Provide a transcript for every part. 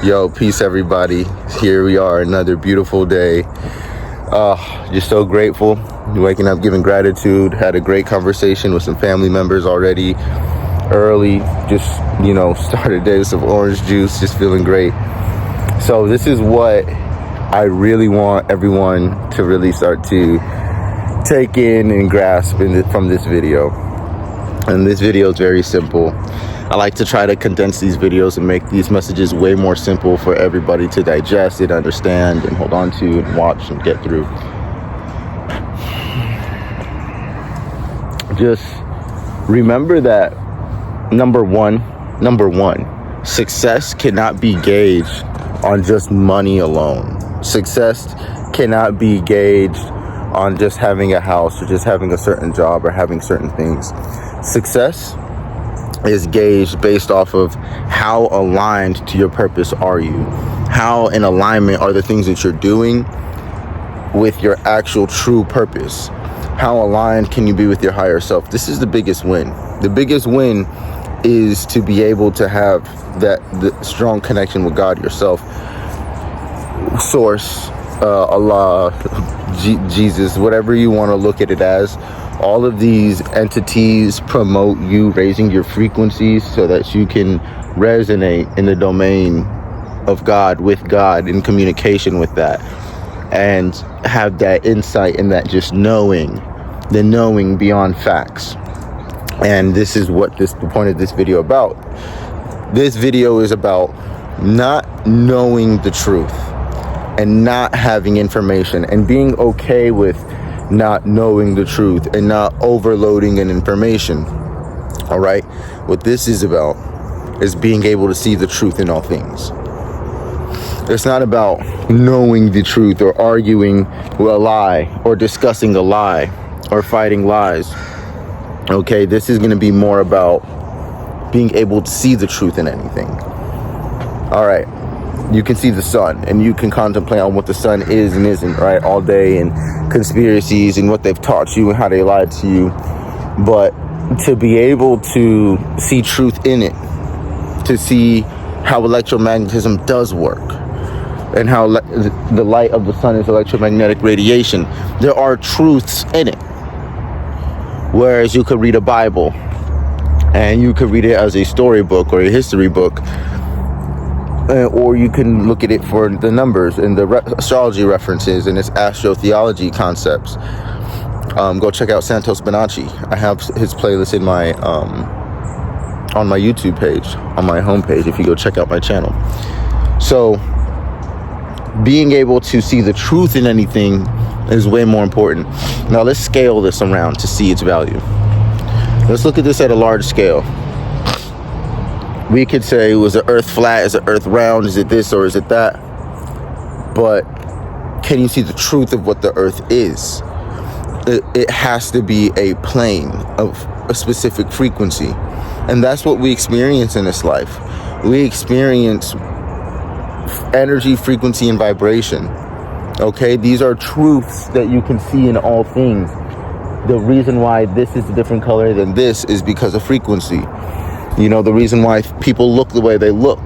Yo, peace everybody. Here we are, another beautiful day. Just so grateful. Waking up, giving gratitude. Had a great conversation with some family members already early. Just, started the day with some orange juice. Just feeling great. So this is what I really want everyone to really start to take in and grasp from this video. And this video is very simple. I like to try to condense these videos and make these messages way more simple for everybody to digest and understand and hold on to and watch and get through. Just remember that number one, success cannot be gauged on just money alone. Success cannot be gauged on just having a house or just having a certain job or having certain things. Success is gauged based off of how aligned to your purpose are you. How in alignment are the things that you're doing with your actual true purpose? How aligned can you be with your higher self? This is the biggest win. The biggest win is to be able to have the strong connection with God yourself. Source, Allah, Jesus, whatever you want to look at it as. All of these entities promote you raising your frequencies so that you can resonate in the domain of God, with God, in communication with that, and have that insight and that just knowing, the knowing beyond facts. And this is what the point of this video about. This video is about not knowing the truth and not having information and being okay with not knowing the truth and not overloading an information. All right, what this is about is being able to see the truth in all things. It's not about knowing the truth or arguing with a lie or discussing a lie or fighting lies. Okay, this is going to be more about being able to see the truth in anything. All right, you can see the sun and you can contemplate on what the sun is and isn't, right, all day, and conspiracies and what they've taught you and how they lied to you. But to be able to see truth in it, to see how electromagnetism does work and how the light of the sun is electromagnetic radiation, there are truths in it. Whereas you could read a Bible and you could read it as a storybook or a history book, or you can look at it for the numbers and the astrology references and its astrotheology concepts. Go check out Santos Bonacci. I have his playlist in my on my YouTube page, on my homepage, if you go check out my channel. So being able to see the truth in anything is way more important. Now let's scale this around to see its value. Let's look at this at a large scale. We could say, was the earth flat? Is the earth round? Is it this or is it that? But can you see the truth of what the earth is? It has to be a plane of a specific frequency. And that's what we experience in this life. We experience energy, frequency, and vibration. Okay, these are truths that you can see in all things. The reason why this is a different color than this is because of frequency. The reason why people look the way they look.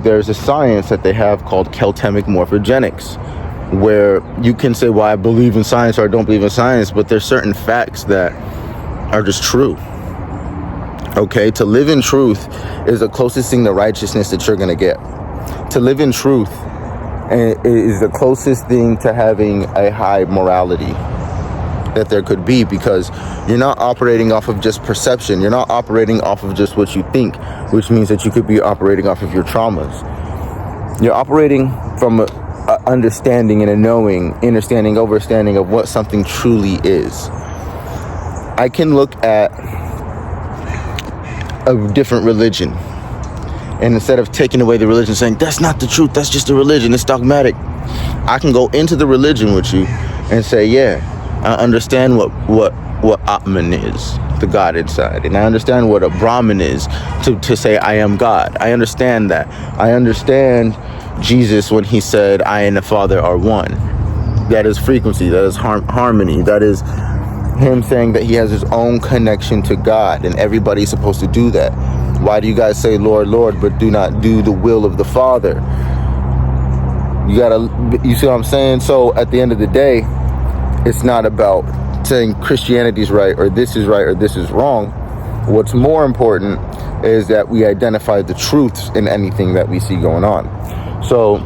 There's a science that they have called Celtemic morphogenics, where you can say, well, I believe in science or I don't believe in science, but there's certain facts that are just true. Okay, to live in truth is the closest thing to righteousness that you're going to get. To live in truth is the closest thing to having a high morality that there could be, because you're not operating off of just perception. You're not operating off of just what you think, which means that you could be operating off of your traumas. You're operating from a understanding and a knowing, understanding of what something truly is. I can look at a different religion, and instead of taking away the religion, saying that's not the truth, that's just a religion, it's dogmatic, I can go into the religion with you and say, yeah, I understand what Atman is, the God inside, and I understand what a Brahman is, to say I am God. I understand that. I understand Jesus when he said I and the Father are one. That is frequency, that is harmony, that is him saying that he has his own connection to God, and everybody's supposed to do that. Why do you guys say Lord, Lord, but do not do the will of the Father? You see what I'm saying? So at the end of the day, it's not about saying Christianity's right or this is right or this is wrong. What's more important is that we identify the truths in anything that we see going on. So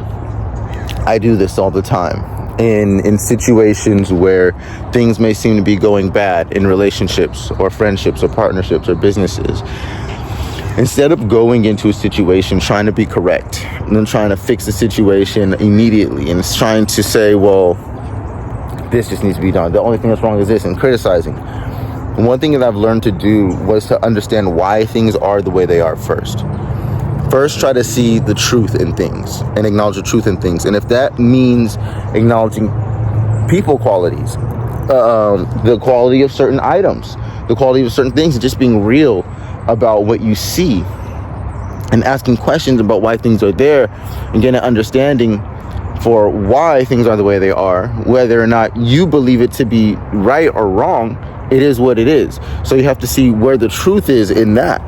I do this all the time in situations where things may seem to be going bad in relationships or friendships or partnerships or businesses. Instead of going into a situation trying to be correct and then trying to fix the situation immediately and trying to say, well, this just needs to be done, the only thing that's wrong is this, and criticizing. One thing that I've learned to do was to understand why things are the way they are first. First, try to see the truth in things and acknowledge the truth in things. And if that means acknowledging people qualities, the quality of certain items, the quality of certain things, and just being real about what you see and asking questions about why things are there and getting an understanding for why things are the way they are, whether or not you believe it to be right or wrong, it is what it is. So you have to see where the truth is in that.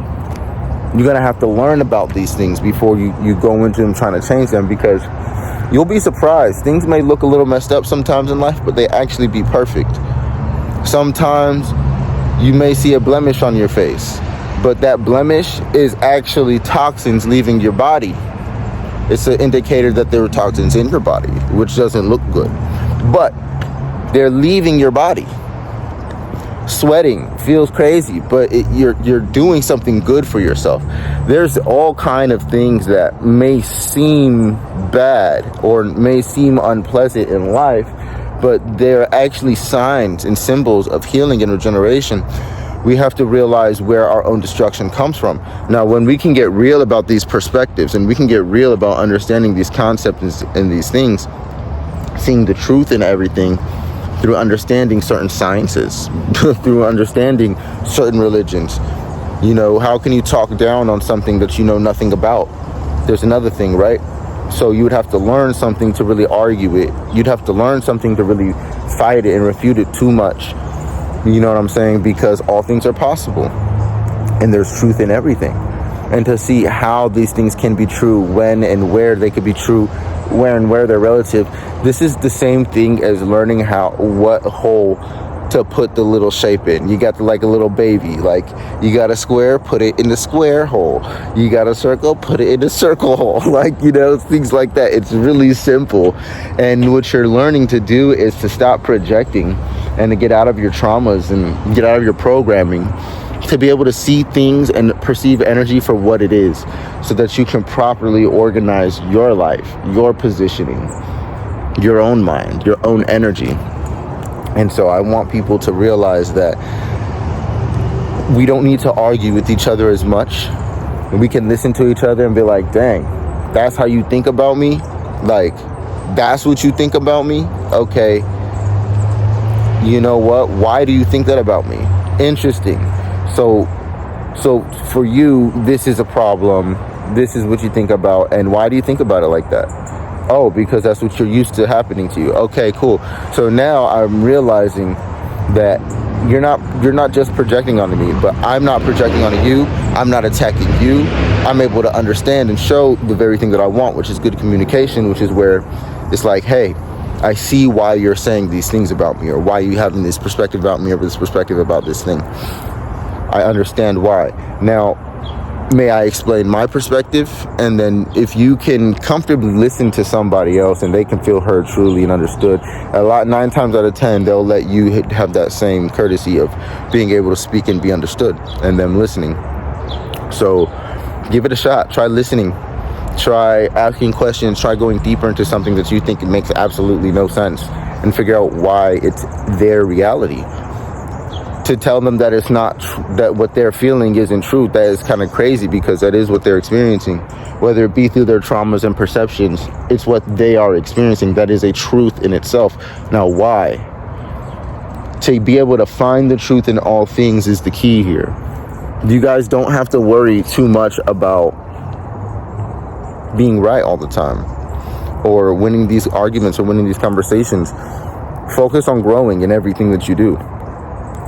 You're going to have to learn about these things before you go into them trying to change them, because you'll be surprised. Things may look a little messed up sometimes in life, but they actually be perfect. Sometimes you may see a blemish on your face, but that blemish is actually toxins leaving your body. It's an indicator that there are toxins in your body, which doesn't look good, but they're leaving your body. Sweating feels crazy, but you're doing something good for yourself. There's all kind of things that may seem bad or may seem unpleasant in life, but they're actually signs and symbols of healing and regeneration. We have to realize where our own destruction comes from. Now, when we can get real about these perspectives and we can get real about understanding these concepts and these things, seeing the truth in everything through understanding certain sciences, through understanding certain religions. You know, how can you talk down on something that you know nothing about? There's another thing, right? So you would have to learn something to really argue it. You'd have to learn something to really fight it and refute it too much. You know what I'm saying? Because all things are possible and there's truth in everything. And to see how these things can be true, when and where they could be true, where and where they're relative. This is the same thing as learning what hole to put the little shape in. You got like a little baby, like you got a square, put it in the square hole. You got a circle, put it in the circle hole. Like, you know, things like that. It's really simple. And what you're learning to do is to stop projecting and to get out of your traumas and get out of your programming, to be able to see things and perceive energy for what it is, so that you can properly organize your life, your positioning, your own mind, your own energy. And so I want people to realize that we don't need to argue with each other as much. We can listen to each other and be like, dang, that's how you think about me? Like, that's what you think about me? Okay. You know what? Why do you think that about me? Interesting. So for you, this is a problem. This is what you think about. And why do you think about it like that? Oh, because that's what you're used to happening to you. Okay, cool. So now I'm realizing that you're not just projecting onto me, but I'm not projecting onto you. I'm not attacking you. I'm able to understand and show the very thing that I want, which is good communication, which is where it's like, hey, I see why you're saying these things about me, or why you having this perspective about me, or this perspective about this thing. I understand why. Now, may I explain my perspective? And then if you can comfortably listen to somebody else and they can feel heard truly and understood, 9 times out of 10, they'll let you have that same courtesy of being able to speak and be understood, and them listening. So give it a shot. Try listening. Try asking questions. Try going deeper into something that you think makes absolutely no sense, and figure out why it's their reality. To tell them that it's not, that what they're feeling isn't true, that is kind of crazy, because that is what they're experiencing. Whether it be through their traumas and perceptions, it's what they are experiencing. That is a truth in itself. Now, why? To be able to find the truth in all things is the key here. You guys don't have to worry too much about being right all the time, or winning these arguments, or winning these conversations. Focus on growing in everything that you do.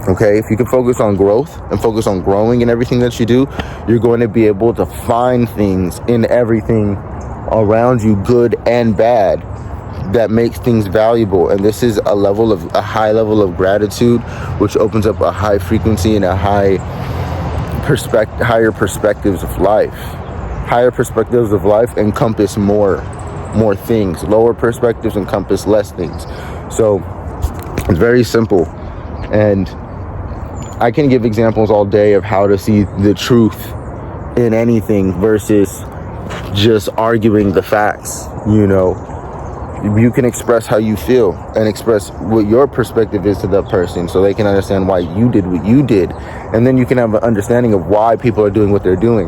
Okay, if you can focus on growth and focus on growing in everything that you do, you're going to be able to find things in everything around you, good and bad, that makes things valuable. And this is a high level of gratitude, which opens up a high frequency and a higher perspectives of life. Higher perspectives of life encompass more things. Lower perspectives encompass less things. So it's very simple. And I can give examples all day of how to see the truth in anything versus just arguing the facts. You can express how you feel and express what your perspective is to that person, so they can understand why you did what you did. And then you can have an understanding of why people are doing what they're doing,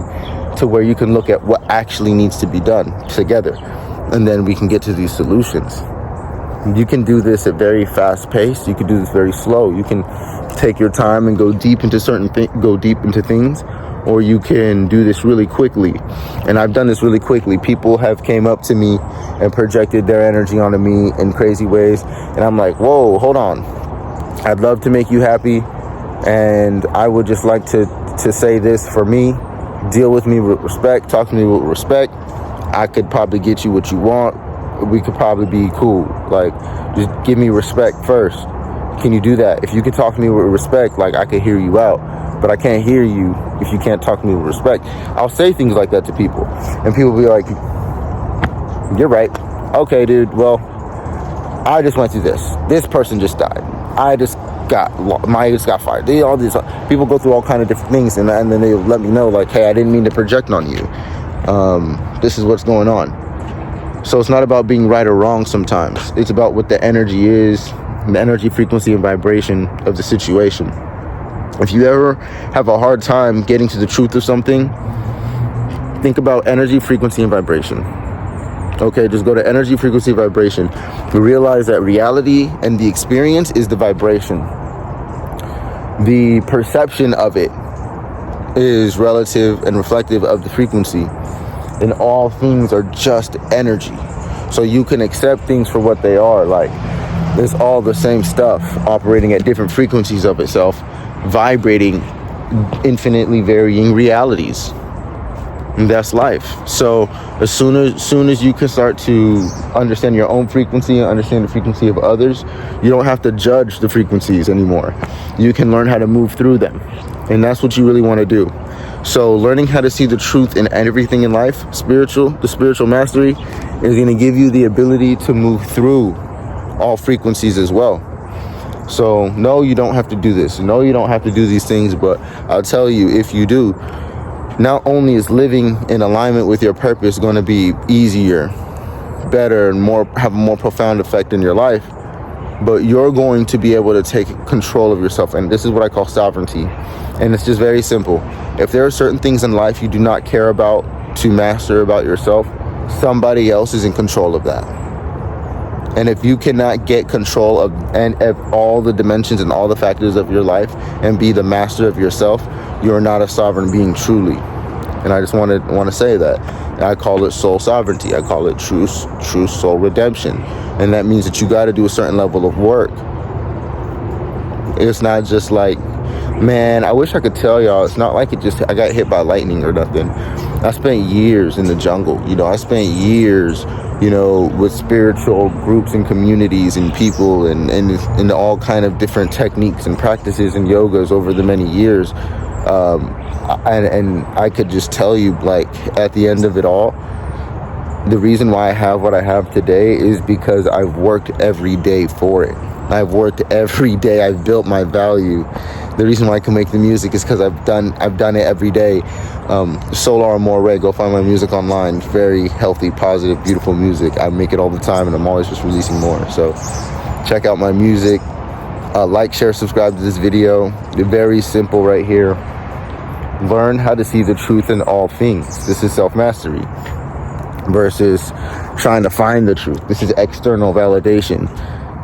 to where you can look at what actually needs to be done together. And then we can get to these solutions. You can do this at very fast pace. You can do this very slow. You can take your time and go deep into things, or you can do this really quickly. And I've done this really quickly. People have came up to me and projected their energy onto me in crazy ways. And I'm like, whoa, hold on. I'd love to make you happy. And I would just like to say this for me. Deal with me with respect. Talk to me with respect. I could probably get you what you want. We could probably be cool. Like, just give me respect first. Can you do that? If you can talk to me with respect, like, I can hear you out. But I can't hear you if you can't talk to me with respect. I'll say things like that to people. And people be like, you're right. Okay, dude. Well, I just went through this. This person just died. I just got fired. All these people go through all kind of different things. And then they let me know, like, hey, I didn't mean to project on you. This is what's going on. So it's not about being right or wrong sometimes. It's about what the energy is, the energy, frequency, and vibration of the situation. If you ever have a hard time getting to the truth of something, think about energy, frequency, and vibration. Okay, just go to energy, frequency, vibration. You realize that reality and the experience is the vibration. The perception of it is relative and reflective of the frequency. And all things are just energy. So you can accept things for what they are. Like, it's all the same stuff operating at different frequencies of itself, vibrating infinitely varying realities. And that's life. So as soon as you can start to understand your own frequency and understand the frequency of others, you don't have to judge the frequencies anymore. You can learn how to move through them. And that's what you really want to do. So learning how to see the truth in everything in life, the spiritual mastery, is going to give you the ability to move through all frequencies as well. So no, you don't have to do this. No, you don't have to do these things. But I'll tell you, if you do, not only is living in alignment with your purpose going to be easier, better, and have a more profound effect in your life, but you're going to be able to take control of yourself. And this is what I call sovereignty. And it's just very simple. If there are certain things in life you do not care about to master about yourself, somebody else is in control of that. And if you cannot get control of all the dimensions and all the factors of your life and be the master of yourself, you're not a sovereign being truly. And I just want to say that. And I call it soul sovereignty. I call it true soul redemption. And that means that you got to do a certain level of work. It's not just like, man, I wish I could tell y'all, it's not like I got hit by lightning or nothing. I spent years in the jungle. I spent years, with spiritual groups and communities and people and all kind of different techniques and practices and yogas over the many years. And I could just tell you, like, at the end of it all, the reason why I have what I have today is because I've worked every day for it. I've worked every day. I've built my value. The reason why I can make the music is because I've done it every day. Soular More, go find my music online. Very healthy, positive, beautiful music. I make it all the time, and I'm always just releasing more. So check out my music. Like, share, subscribe to this video. They're very simple right here. Learn how to see the truth in all things. This is self-mastery versus trying to find the truth. This is external validation.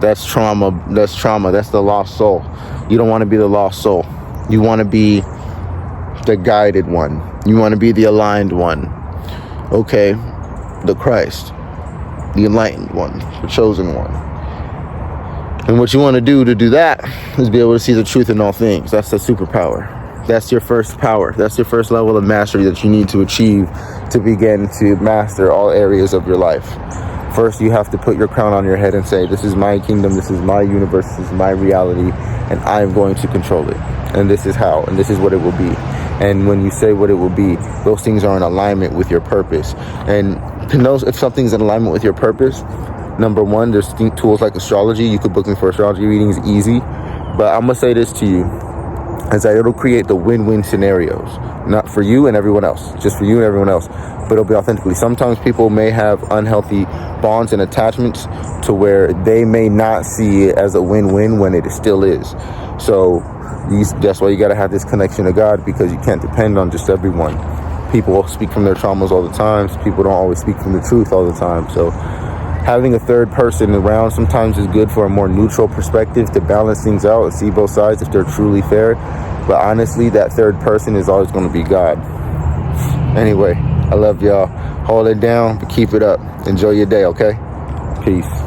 That's trauma. That's the lost soul. You don't want to be the lost soul. You want to be the guided one. You want to be the aligned one. Okay, the Christ, the enlightened one, the chosen one. And what you want to do that is be able to see the truth in all things. That's the superpower. That's your first power. That's your first level of mastery that you need to achieve to begin to master all areas of your life. First, you have to put your crown on your head and say, this is my kingdom, this is my universe, this is my reality, and I am going to control it. And this is how, and this is what it will be. And when you say what it will be, those things are in alignment with your purpose. And to know if something's in alignment with your purpose, number one, there's tools like astrology. You could book me for astrology readings, easy. But I'm going to say this to you, is that it'll create the win-win scenarios, not for you and everyone else, just for you and everyone else, but it'll be authentically. Sometimes people may have unhealthy bonds and attachments to where they may not see it as a win-win when it still is. So that's why you got to have this connection to God, because you can't depend on just everyone. People speak from their traumas all the time. People don't always speak from the truth all the time. So having a third person around sometimes is good for a more neutral perspective to balance things out and see both sides if they're truly fair. But honestly, that third person is always going to be God. Anyway, I love y'all. Hold it down, but keep it up. Enjoy your day, okay? Peace.